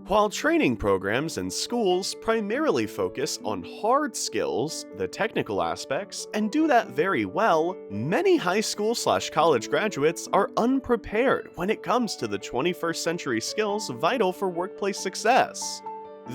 While training programs and schools primarily focus on hard skills, the technical aspects, and do that very well, many high school/college graduates are unprepared when it comes to the 21st century skills vital for workplace success.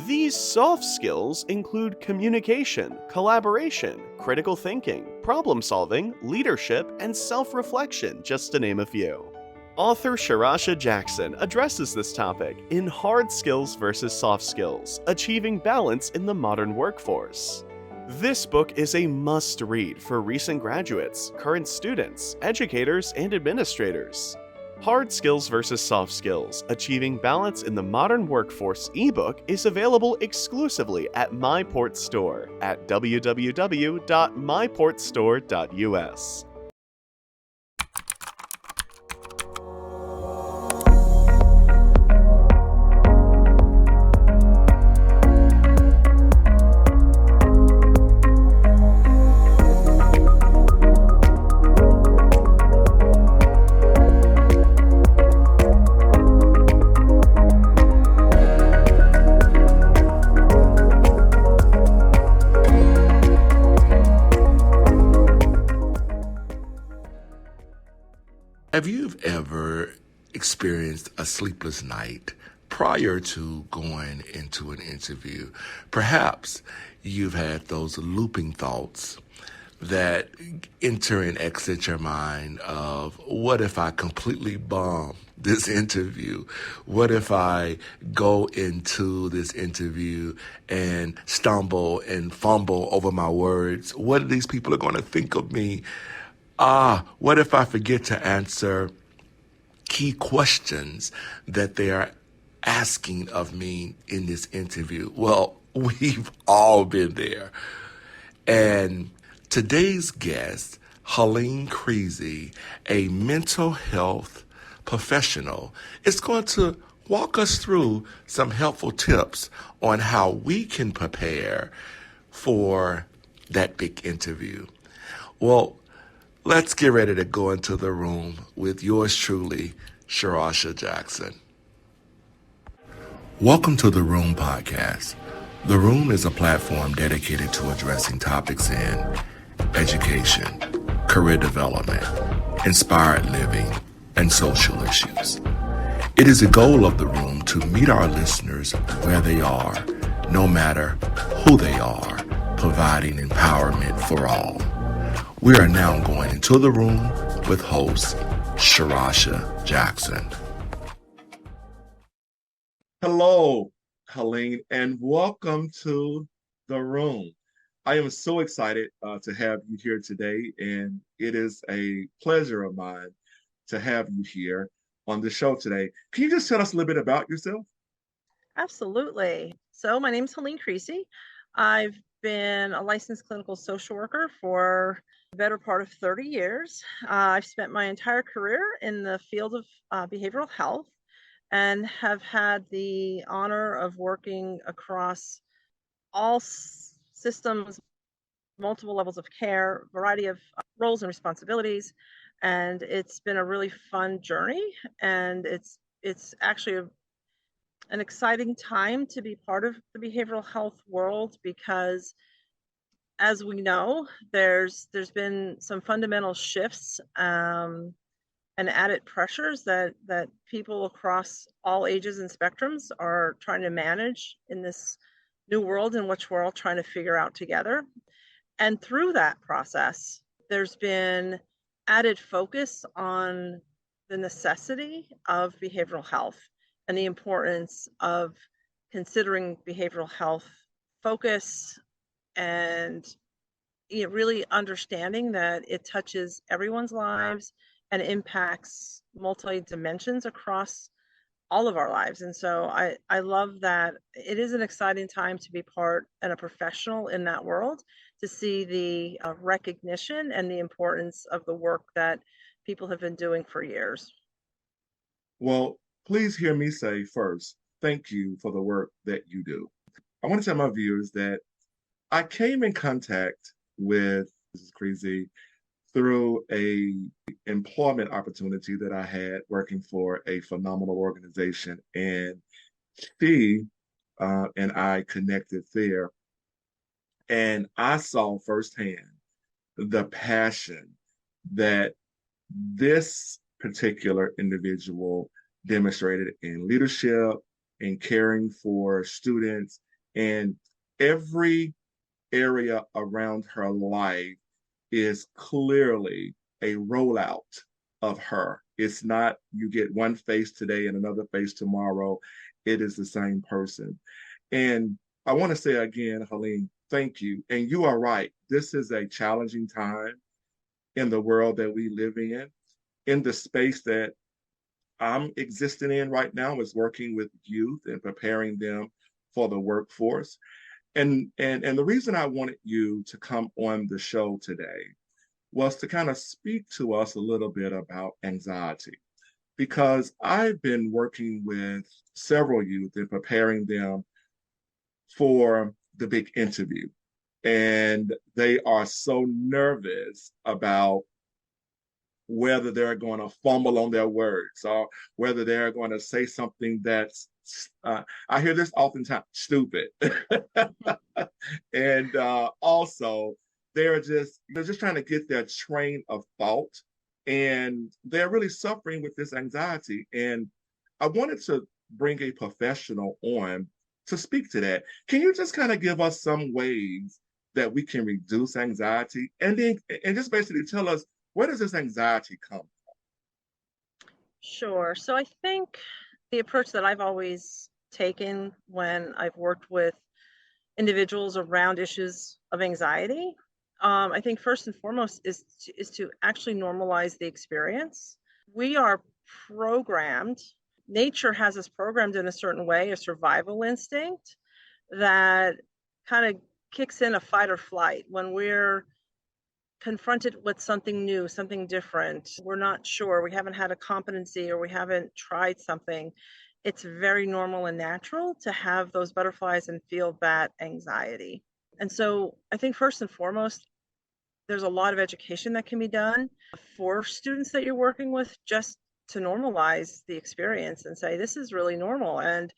These soft skills include communication, collaboration, critical thinking, problem solving, leadership, and self-reflection, just to name a few. Author Sherreccia Jackson addresses this topic in Hard Skills versus Soft Skills: Achieving Balance in the Modern Workforce. This book is a must-read for recent graduates, current students, educators, and administrators. Hard Skills versus Soft Skills: Achieving Balance in the Modern Workforce ebook is available exclusively at MyPort Store at www.myportstore.us. Have you ever experienced a sleepless night prior to going into an interview? Perhaps you've had those looping thoughts that enter and exit your mind of, what if I completely bomb this interview? What if I go into this interview and stumble and fumble over my words? What are these people are going to think of me? What if I forget to answer key questions that they are asking of me in this interview? Well, we've all been there. And today's guest, Helene Creasy, a mental health professional, is going to walk us through some helpful tips on how we can prepare for that big interview. Well, let's get ready to go into the room with yours truly, Sherreccia Jackson. Welcome to The Room podcast. The Room is a platform dedicated to addressing topics in education, career development, inspired living, and social issues. It is the goal of The Room to meet our listeners where they are, no matter who they are, providing empowerment for all. We are now going into the room with host Sherreccia Jackson. Hello, Helene, and welcome to the room. I am so excited to have you here today, and it is a pleasure of mine to have you here on the show today. Can you just tell us a little bit about yourself? Absolutely. So my name is Helene Creasy. I've been a licensed clinical social worker for the better part of 30 years. I've spent my entire career in the field of behavioral health and have had the honor of working across all systems, multiple levels of care, variety of roles and responsibilities. And it's been a really fun journey, and it's actually an exciting time to be part of the behavioral health world, because as we know, there's been some fundamental shifts and added pressures that people across all ages and spectrums are trying to manage in this new world in which we're all trying to figure out together. And through that process, there's been added focus on the necessity of behavioral health and the importance of considering behavioral health focus, and really understanding that it touches everyone's lives and impacts multi dimensions across all of our lives. And so I love that it is an exciting time to be part and a professional in that world, to see the recognition and the importance of the work that people have been doing for years. Well, please hear me say first, thank you for the work that you do. I want to tell my viewers that I came in contact with Mrs. Creasy through a employment opportunity that I had working for a phenomenal organization. And She and I connected there, and I saw firsthand the passion that this particular individual demonstrated in leadership, in caring for students, and every area around her life is clearly a rollout of her. It's not you get one face today and another face tomorrow. It is the same person. And I want to say again, Helene, thank you. And you are right. This is a challenging time in the world that we live in the space that I'm existing in right now is working with youth and preparing them for the workforce. And the reason I wanted you to come on the show today was to kind of speak to us a little bit about anxiety because I've been working with several youth and preparing them for the big interview. And they are so nervous about whether they're going to fumble on their words or whether they're going to say something that's I hear this oftentimes stupid. And also they're just trying to get their train of thought, and they're really suffering with this anxiety. And I wanted to bring a professional on to speak to that. Can you just kind of give us some ways that we can reduce anxiety, and then and just basically tell us where does this anxiety come? Sure. So I think the approach that I've always taken when I've worked with individuals around issues of anxiety, I think first and foremost is to actually normalize the experience. We are programmed. Nature has us programmed in a certain way, a survival instinct that kind of kicks in a fight or flight when we're confronted with something new, something different. We're not sure, we haven't had a competency or we haven't tried something. It's very normal and natural to have those butterflies and feel that anxiety. And so I think first and foremost, there's a lot of education that can be done for students that you're working with just to normalize the experience and say, this is really normal. And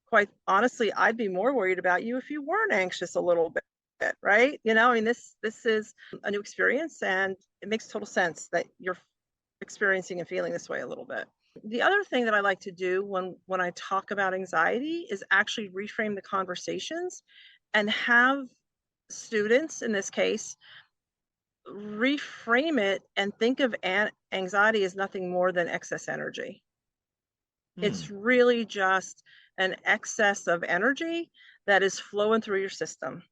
quite honestly, I'd be more worried about you if you weren't anxious a little bit, right? I mean, this is a new experience, and it makes total sense that you're experiencing and feeling this way a little bit. The other thing that I like to do when I talk about anxiety is actually reframe the conversations and have students, in this case, reframe it and think of anxiety as nothing more than excess energy. It's really just an excess of energy that is flowing through your system,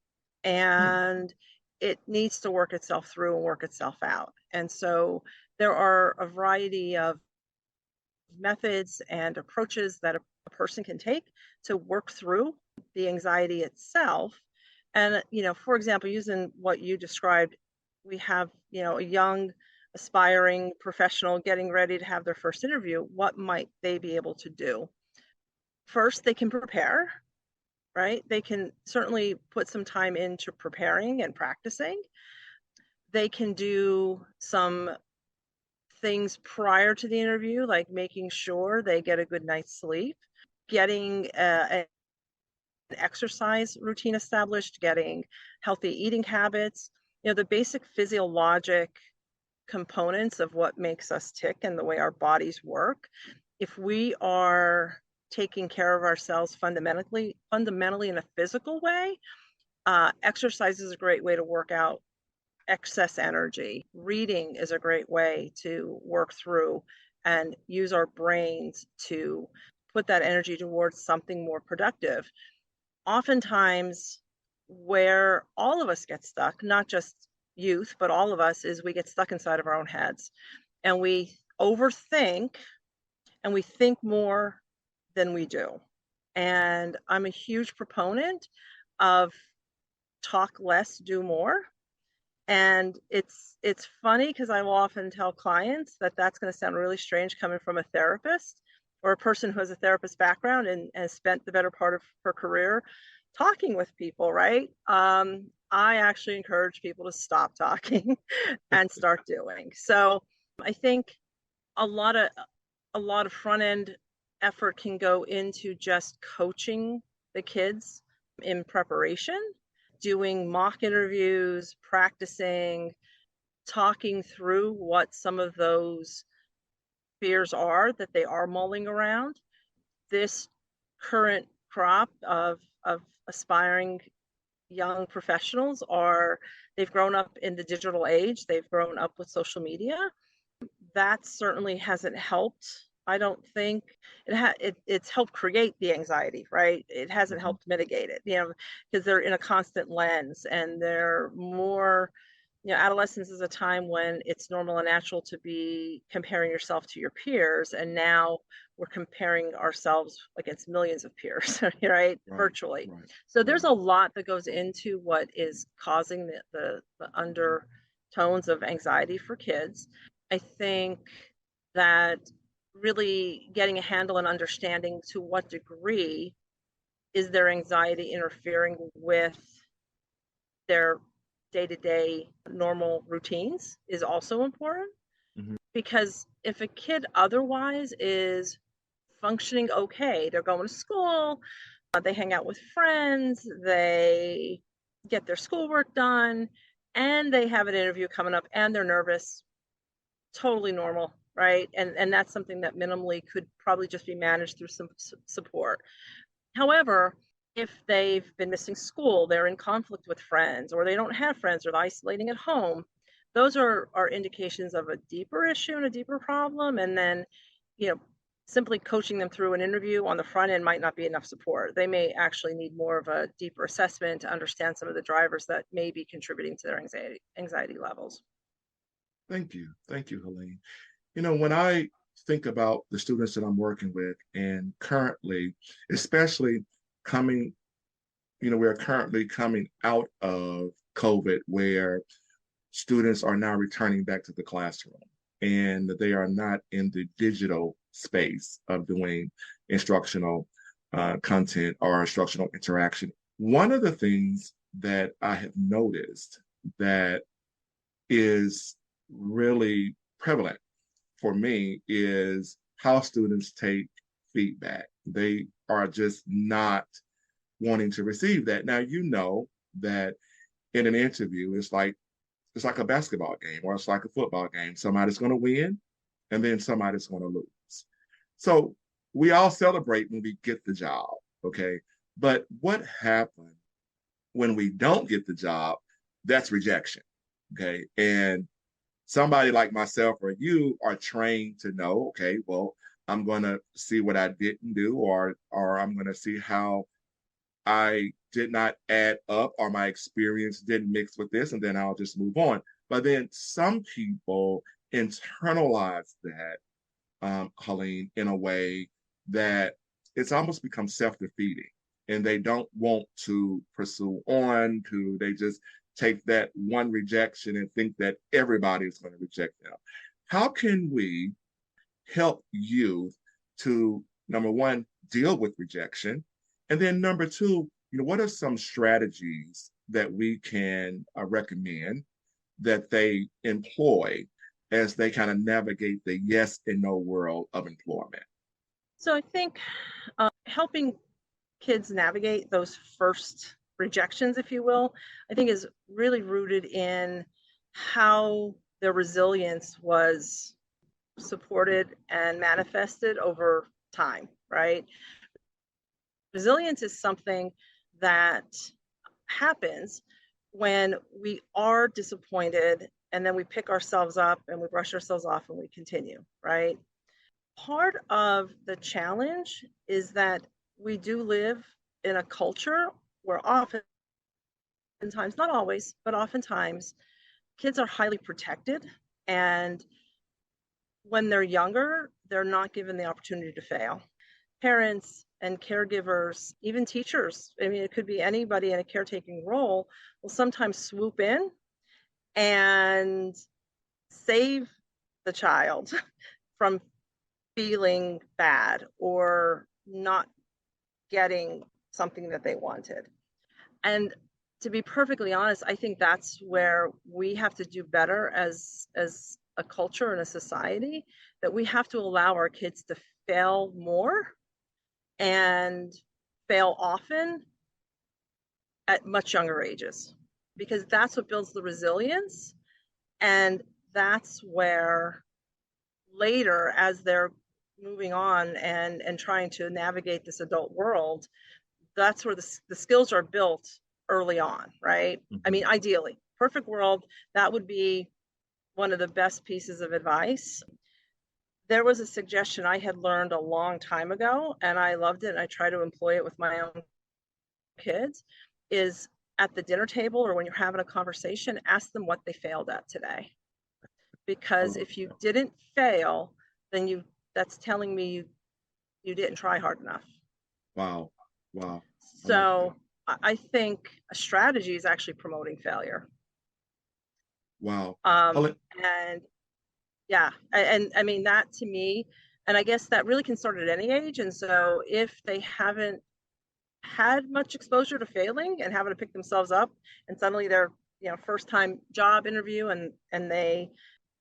and it needs to work itself through and work itself out. And so there are a variety of methods and approaches that a person can take to work through the anxiety itself. And, for example, using what you described, we have, a young aspiring professional getting ready to have their first interview. What might they be able to do? First, they can prepare, right? They can certainly put some time into preparing and practicing. They can do some things prior to the interview, like making sure they get a good night's sleep, getting an exercise routine established, getting healthy eating habits, the basic physiologic components of what makes us tick and the way our bodies work. If we are taking care of ourselves fundamentally in a physical way, exercise is a great way to work out excess energy. Reading is a great way to work through and use our brains to put that energy towards something more productive. Oftentimes, where all of us get stuck, not just youth, but all of us, is we get stuck inside of our own heads and we overthink and we think more than we do. And I'm a huge proponent of talk less, do more. And it's funny because I will often tell clients that that's going to sound really strange coming from a therapist or a person who has a therapist background and has spent the better part of her career talking with people, right? I actually encourage people to stop talking and start doing. So I think a lot of front end effort can go into just coaching the kids in preparation, doing mock interviews, practicing, talking through what some of those fears are that they are mulling around. This current crop of aspiring young professionals they've grown up in the digital age, they've grown up with social media. That certainly hasn't helped. I don't think it's helped create the anxiety, right? It hasn't helped mitigate it, because they're in a constant lens and they're more, adolescence is a time when it's normal and natural to be comparing yourself to your peers. And now we're comparing ourselves against millions of peers, right? Virtually. Right. So there's a lot that goes into what is causing the undertones of anxiety for kids. I think that really getting a handle and understanding to what degree is their anxiety interfering with their day-to-day normal routines is also important. Because if a kid otherwise is functioning okay, they're going to school, they hang out with friends, they get their schoolwork done, and they have an interview coming up and they're nervous, totally normal, right? And that's something that minimally could probably just be managed through some support. However, if they've been missing school, they're in conflict with friends, or they don't have friends, or they're isolating at home, those are indications of a deeper issue and a deeper problem. And then, simply coaching them through an interview on the front end might not be enough support. They may actually need more of a deeper assessment to understand some of the drivers that may be contributing to their anxiety levels. Thank you, Helene. When I think about the students that I'm working with, and currently, especially coming, we're currently coming out of COVID, where students are now returning back to the classroom and they are not in the digital space of doing instructional content or instructional interaction. One of the things that I have noticed that is really prevalent for me is how students take feedback. They are just not wanting to receive that. Now, that in an interview, it's like a basketball game or it's like a football game. Somebody's going to win and then somebody's going to lose. So we all celebrate when we get the job, okay? But what happens when we don't get the job? That's rejection, okay? And somebody like myself or you are trained to know, okay, well, I'm going to see what I didn't do, or I'm going to see how I did not add up, or my experience didn't mix with this, and then I'll just move on. But then some people internalize that, Helene, in a way that it's almost become self-defeating, and they don't want to pursue on. They just take that one rejection and think that everybody is going to reject them. How can we help youth to, number one, deal with rejection? And then number two, what are some strategies that we can recommend that they employ as they kind of navigate the yes and no world of employment? So I think helping kids navigate those first rejections, if you will, I think is really rooted in how their resilience was supported and manifested over time, right? Resilience is something that happens when we are disappointed and then we pick ourselves up and we brush ourselves off and we continue, right? Part of the challenge is that we do live in a culture where oftentimes, not always, but oftentimes, kids are highly protected. And when they're younger, they're not given the opportunity to fail. Parents and caregivers, even teachers, it could be anybody in a caretaking role, will sometimes swoop in and save the child from feeling bad or not getting something that they wanted. And to be perfectly honest, I think that's where we have to do better as a culture and a society, that we have to allow our kids to fail more and fail often at much younger ages, because that's what builds the resilience. And that's where later, as they're moving on and trying to navigate this adult world, that's where the skills are built early on, right? Mhm. I mean, ideally, perfect world, that would be one of the best pieces of advice. There was a suggestion I had learned a long time ago, and I loved it, and I try to employ it with my own kids, is at the dinner table or when you're having a conversation, ask them what they failed at today. Because if you didn't fail, then that's telling me you didn't try hard enough. Wow. Wow. So I think a strategy is actually promoting failure. Wow. And yeah, and I mean, that to me, and I guess that really can start at any age. And so if they haven't had much exposure to failing and having to pick themselves up, and suddenly they're, first time job interview and they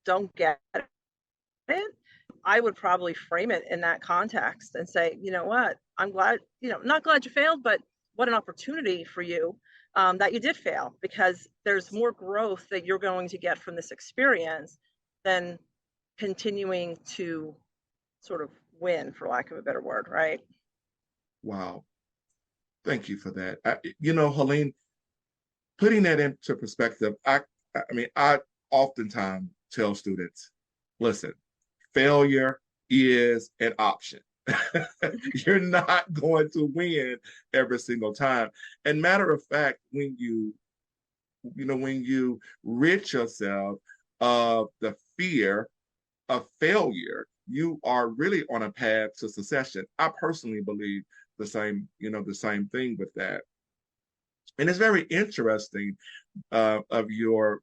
don't get it, I would probably frame it in that context and say, you know what, I'm glad, not glad you failed, but what an opportunity for you that you did fail, because there's more growth that you're going to get from this experience than continuing to sort of win, for lack of a better word, right? Wow. Thank you for that. Helene, putting that into perspective, I oftentimes tell students, listen, failure is an option. You're not going to win every single time. And matter of fact, when you rid yourself of the fear of failure, you are really on a path to succession. I personally believe the same thing with that. And it's very interesting of your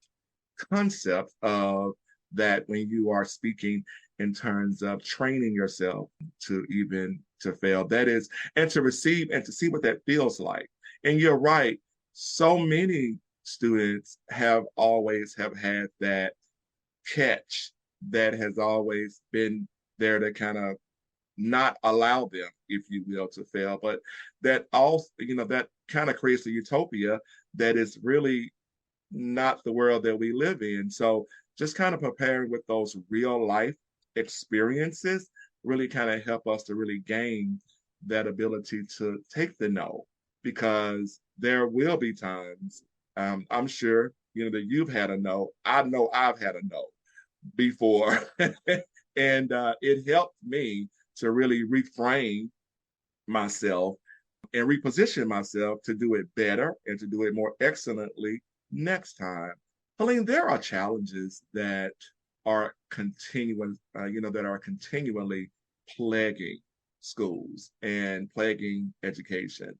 concept of that when you are speaking in terms of training yourself to fail, that is, and to receive and to see what that feels like. And you're right, so many students have had that catch that has always been there to kind of not allow them, if you will, to fail. But that also, that kind of creates a utopia that is really not the world that we live in. So just kind of preparing with those real life experiences really kind of help us to really gain that ability to take the no, because there will be times, I'm sure, that you've had a no. I know I've had a no before. And it helped me to really reframe myself and reposition myself to do it better and to do it more excellently next time. Helene, there are challenges that are that are continually plaguing schools and plaguing education.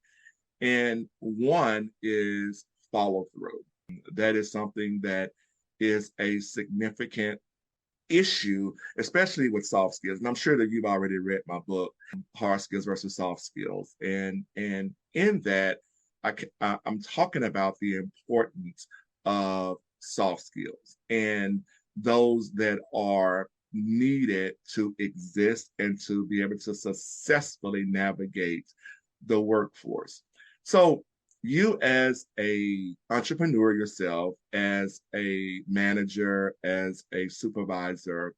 And one is follow through. That is something that is a significant issue, especially with soft skills. And I'm sure that you've already read my book, Hard Skills versus Soft Skills. And in that, I'm talking about the importance of soft skills and those that are needed to exist and to be able to successfully navigate the workforce. So you, as a entrepreneur yourself, as a manager, as a supervisor,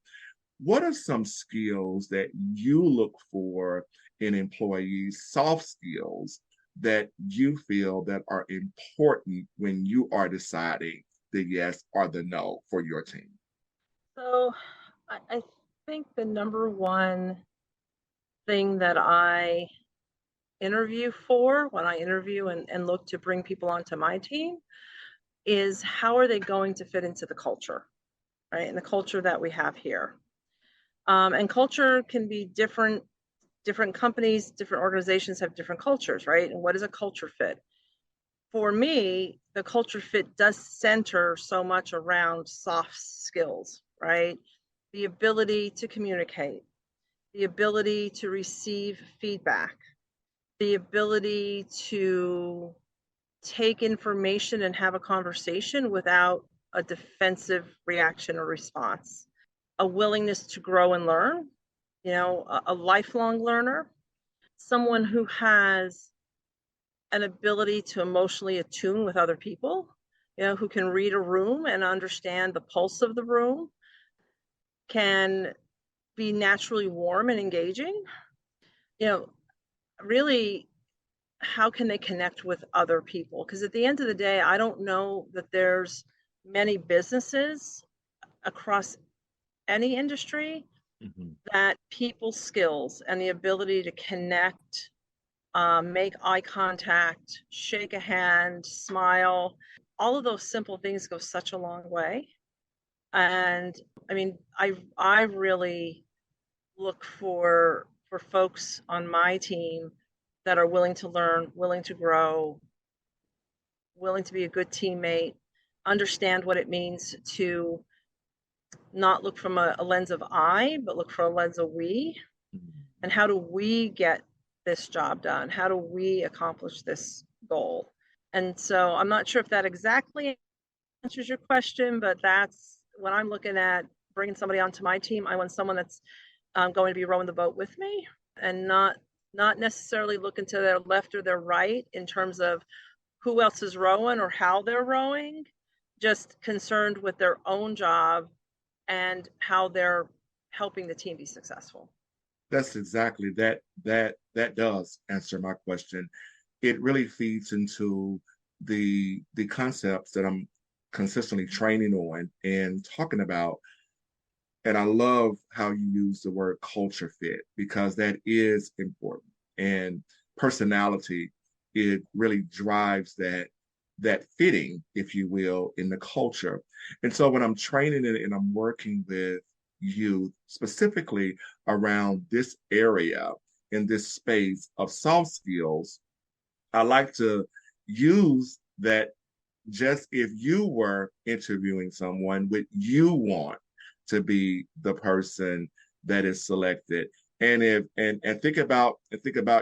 what are some skills that you look for in employees, soft skills that you feel that are important when you are deciding the yes or the no for your team? So I think the number one thing that I interview for when I interview and look to bring people onto my team is, how are they going to fit into the culture, right? And the culture that we have here. And culture can be different companies, different organizations have different cultures, right? And what is a culture fit? For me, the culture fit does center so much around soft skills, right? The ability to communicate, the ability to receive feedback, the ability to take information and have a conversation without a defensive reaction or response, a willingness to grow and learn, a lifelong learner, someone who has an ability to emotionally attune with other people, who can read a room and understand the pulse of the room, can be naturally warm and engaging. Really, how can they connect with other people? Because at the end of the day, I don't know that there's many businesses across any industry that people skills and the ability to connect, make eye contact, shake a hand, smile, all of those simple things go such a long way. And I mean, I really look for folks on my team that are willing to learn, willing to grow, willing to be a good teammate, understand what it means to not look from a lens of I, but look from a lens of we. And how do we get this job done? How do we accomplish this goal? And so I'm not sure if that exactly answers your question, but that's when I'm looking at bringing somebody onto my team. I want someone that's going to be rowing the boat with me, and not necessarily looking to their left or their right in terms of who else is rowing or how they're rowing, just concerned with their own job and how they're helping the team be successful. That's exactly that does answer my question. It really feeds into the concepts that I'm consistently training on and talking about. And I love how you use the word culture fit, because that is important. And personality, it really drives that fitting, if you will, in the culture. And so when I'm training it and I'm working with youth specifically around this area, in this space of soft skills, I like to use that. Just if you were interviewing someone, would you want to be the person that is selected? And think about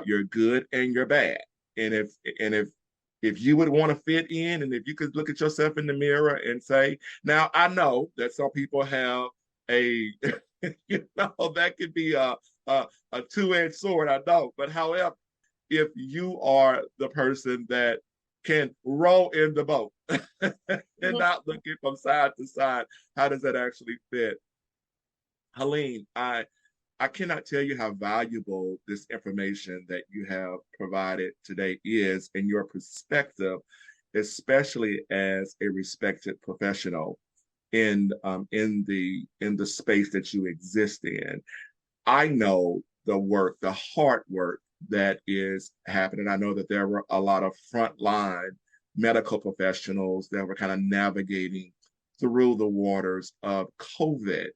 your good and your bad. And if you would want to fit in, and if you could look at yourself in the mirror and say, now I know that some people have a that could be a two-edged sword, I know. But however, if you are the person that can row in the boat and not looking from side to side, how does that actually fit? Helene, I cannot tell you how valuable this information that you have provided today is, in your perspective, especially as a respected professional in the space that you exist in. I know the hard work that is happening. I know that there were a lot of frontline medical professionals that were kind of navigating through the waters of COVID.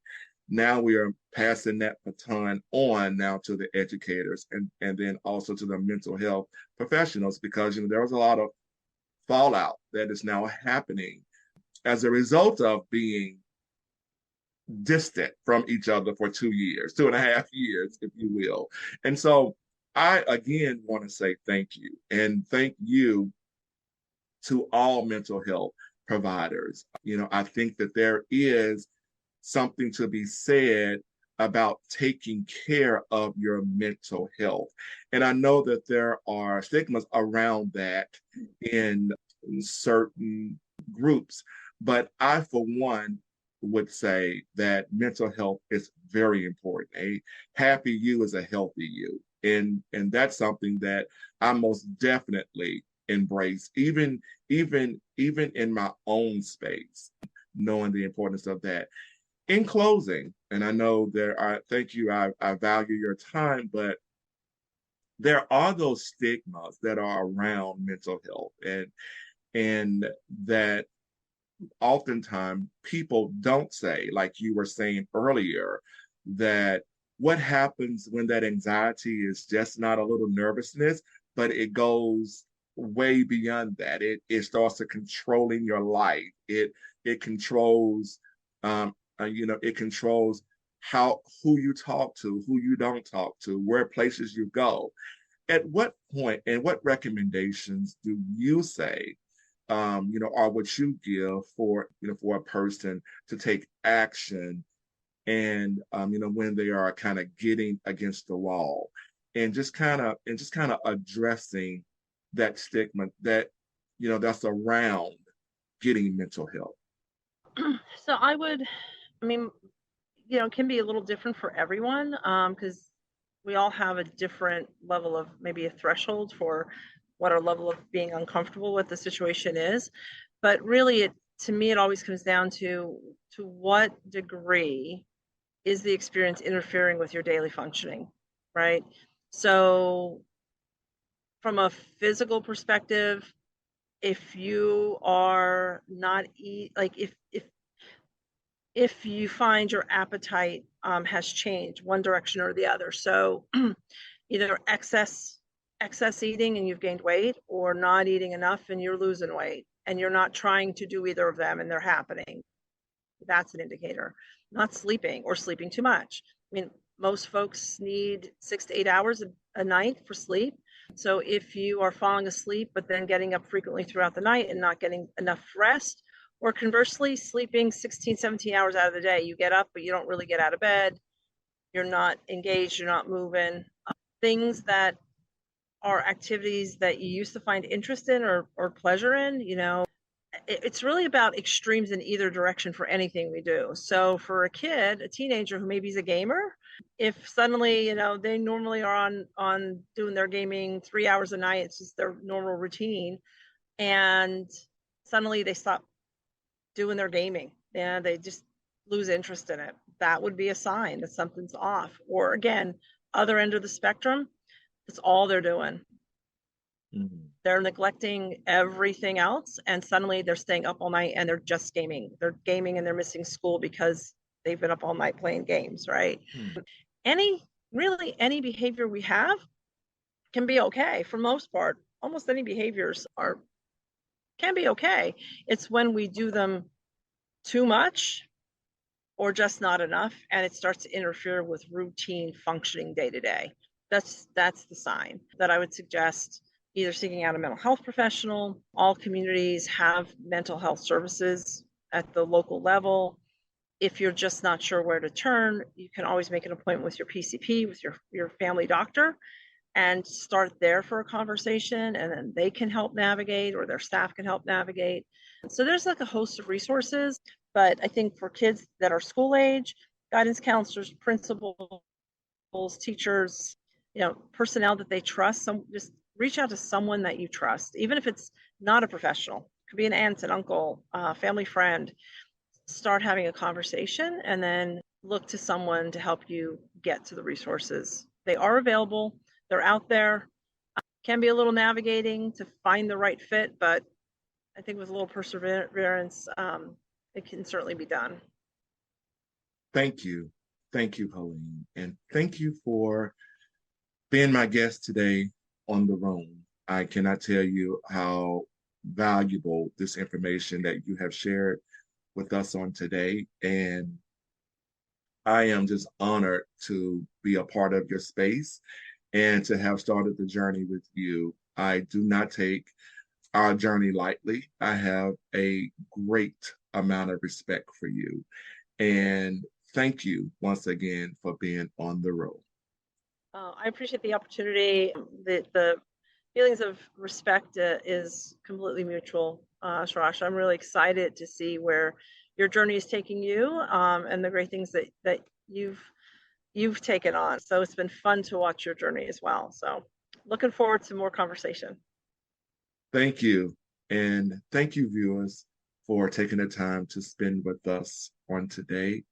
Now we are passing that baton on now to the educators, and then also to the mental health professionals, because there was a lot of fallout that is now happening as a result of being distant from each other for 2 years, 2.5 years, if you will. And so I again want to say thank you, and thank you to all mental health providers. I think that there is something to be said about taking care of your mental health. And I know that there are stigmas around that in certain groups, but I, for one, would say that mental health is very important. A happy you is a healthy you. And that's something that I most definitely embrace, even in my own space, knowing the importance of that. In closing, and I know thank you, I value your time, but there are those stigmas that are around mental health, and that oftentimes people don't say, like you were saying earlier, that what happens when that anxiety is just not a little nervousness, but it goes way beyond that. It starts to controlling your life. It controls it controls who you talk to, who you don't talk to, where places you go. At what point and what recommendations do you say or what you give for a person to take action and when they are kind of getting against the wall, and just kind of addressing that stigma that that's around getting mental health. So I mean, it can be a little different for everyone, because we all have a different level of, maybe a threshold for what our level of being uncomfortable with the situation is. But really, to me, it always comes down to what degree is the experience interfering with your daily functioning, right? So from a physical perspective, if you are not like if you find your appetite has changed one direction or the other, so either excess eating and you've gained weight, or not eating enough and you're losing weight, and you're not trying to do either of them and they're happening, that's an indicator. Not sleeping, or sleeping too much. I mean, most folks need 6 to 8 hours a night for sleep. So if you are falling asleep, but then getting up frequently throughout the night and not getting enough rest, or conversely, sleeping 16, 17 hours out of the day, you get up, but you don't really get out of bed. You're not engaged, you're not moving. Things that are activities that you used to find interest in or pleasure in, it's really about extremes in either direction for anything we do. So for a teenager who maybe is a gamer, if suddenly, they normally are on doing their gaming 3 hours a night, it's just their normal routine, and suddenly they stop doing their gaming and they just lose interest in it, that would be a sign that something's off. Or again, other end of the spectrum, it's all they're doing. They're neglecting everything else, and suddenly they're staying up all night and they're just gaming. They're gaming and they're missing school because they've been up all night playing games, right? Any behavior we have can be okay for most part. Almost any behaviors can be okay. It's when we do them too much or just not enough, and it starts to interfere with routine functioning day to day. That's the sign that I would suggest either seeking out a mental health professional. All communities have mental health services at the local level. If you're just not sure where to turn, you can always make an appointment with your PCP, with your family doctor, and start there for a conversation, and then they can help navigate, or their staff can help navigate. So there's like a host of resources, but I think for kids that are school age, guidance counselors, principals, teachers, personnel that they trust, just reach out to someone that you trust, even if it's not a professional. It could be an aunt, an uncle, family friend. Start having a conversation and then look to someone to help you get to the resources. They are available. They're out there. Can be a little navigating to find the right fit, but I think with a little perseverance, it can certainly be done. Thank you. Thank you, Helene. And thank you for being my guest today on The Room. I cannot tell you how valuable this information that you have shared with us on today. And I am just honored to be a part of your space and to have started the journey with you. I do not take our journey lightly. I have a great amount of respect for you. And thank you once again for being on the road. I appreciate the opportunity. The feelings of respect is completely mutual, Sherreccia. I'm really excited to see where your journey is taking you, and the great things that you've taken on. So it's been fun to watch your journey as well. So looking forward to more conversation. Thank you. And thank you, viewers, for taking the time to spend with us on today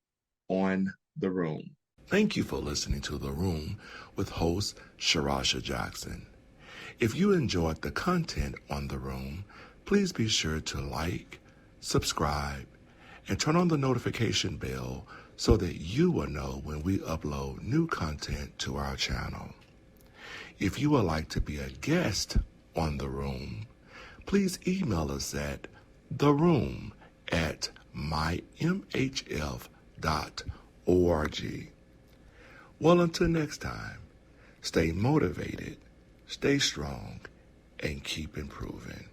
on The Room. Thank you for listening to The Room with host Sherreccia Jackson. If you enjoyed the content on The Room, please be sure to like, subscribe, and turn on the notification bell so that you will know when we upload new content to our channel. If you would like to be a guest on The Room, please email us at theroom@mymhf.org. Well, until next time, stay motivated, stay strong, and keep improving.